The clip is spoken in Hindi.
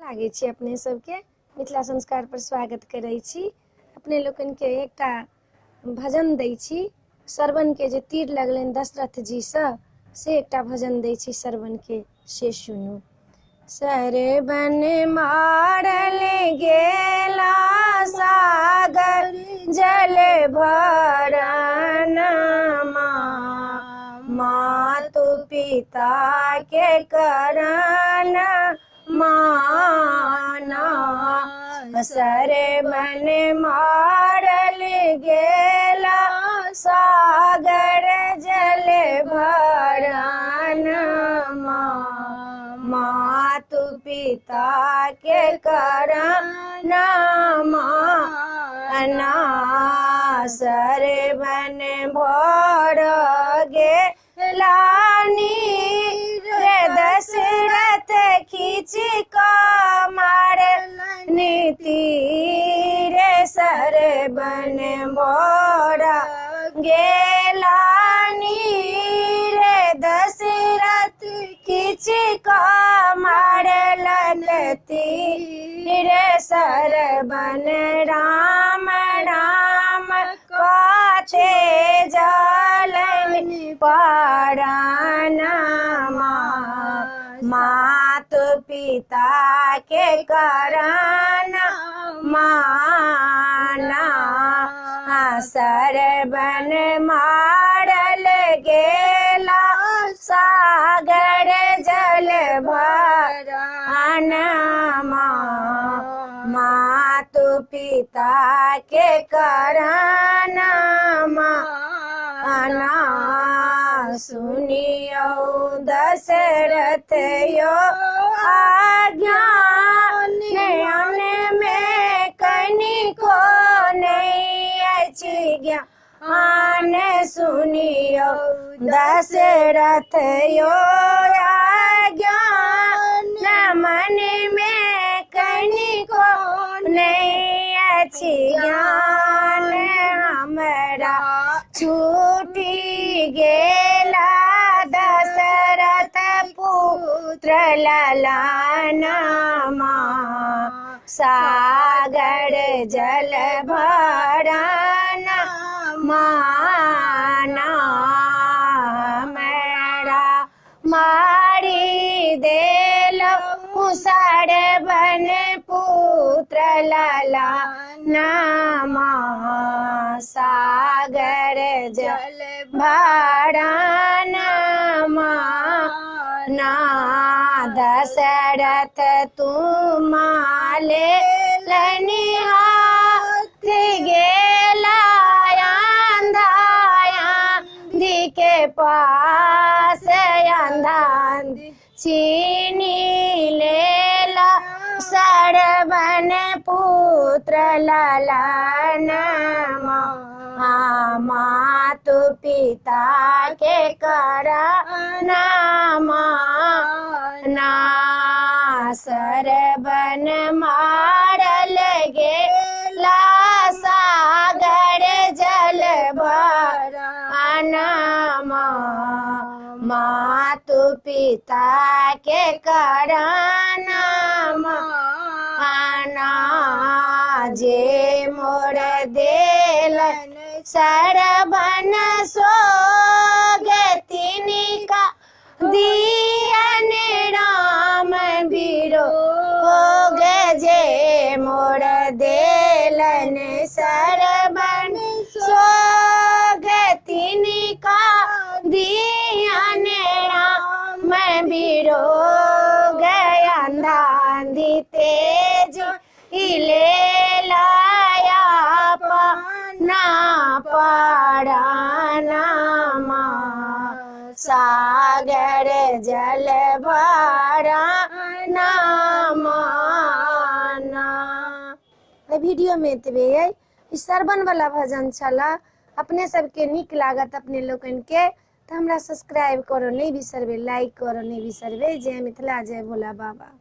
आगे छी अपने सबके मिथिला संस्कार पर स्वागत करै छी। अपने लोकन के एकटा भजन दै छी श्रवण के जे तीर लगलनि दशरथ जी से एकटा भजन दै छी श्रवण के से सुनू। सरबन मारल गेला सागर जल भरन मातु पिता के करन माना। सरबन मारल गेला सागर जल भरन मातु पिता के करन माना। सरबन भर गेला नीर दशरथ खींच क मारलनि तीर। सरबन भर गेला नीर दशरथ खींच क मारलनि तीर। सरबन राम राम काछे जलनि परान मातु पिता के करन माना। सरबन मारल गेला सागर जल भरन मातु पिता के करन माना। सुनियो दशरथ यो आज्ञा नयन में कनिको नहीं अछि ज्ञान। सुनियो दशरथ यो आज्ञा मन में कनिको नहीं अछि ज्ञान। हमरा छूटी गेला दशरथ पुत्र ललान सागर जल भरन माना। मेरा मारी देलहु सरबन पुत्र ललान सागर जल भरन माना। दशरथ तुम्हारे लनिहाथ गेला आंधी के पास आंधी छीनी लेला सरबन पुत्र ललान मातु पिता के करन माना। सरबन मारल गेला सागर जल भरन मातु पिता के करन माना। जे मोर देलन सरबन सोगतिनिका दियन राम बिरोग। जे मोर देलन सरबन सोगतिनिका दियन राम बिरोग। अंधांधी तेज इलेला अपना परान सागर जल भरन माना। वीडियो में एतबे है। श्रवण वाला भजन छला। अपने सबके निक लागत अपने लोकन के तो हमरा सब्सक्राइब करो नहीं बिसरबे, लाइक करो नहीं बिसरबे। जय मिथिला जय भोला बाबा।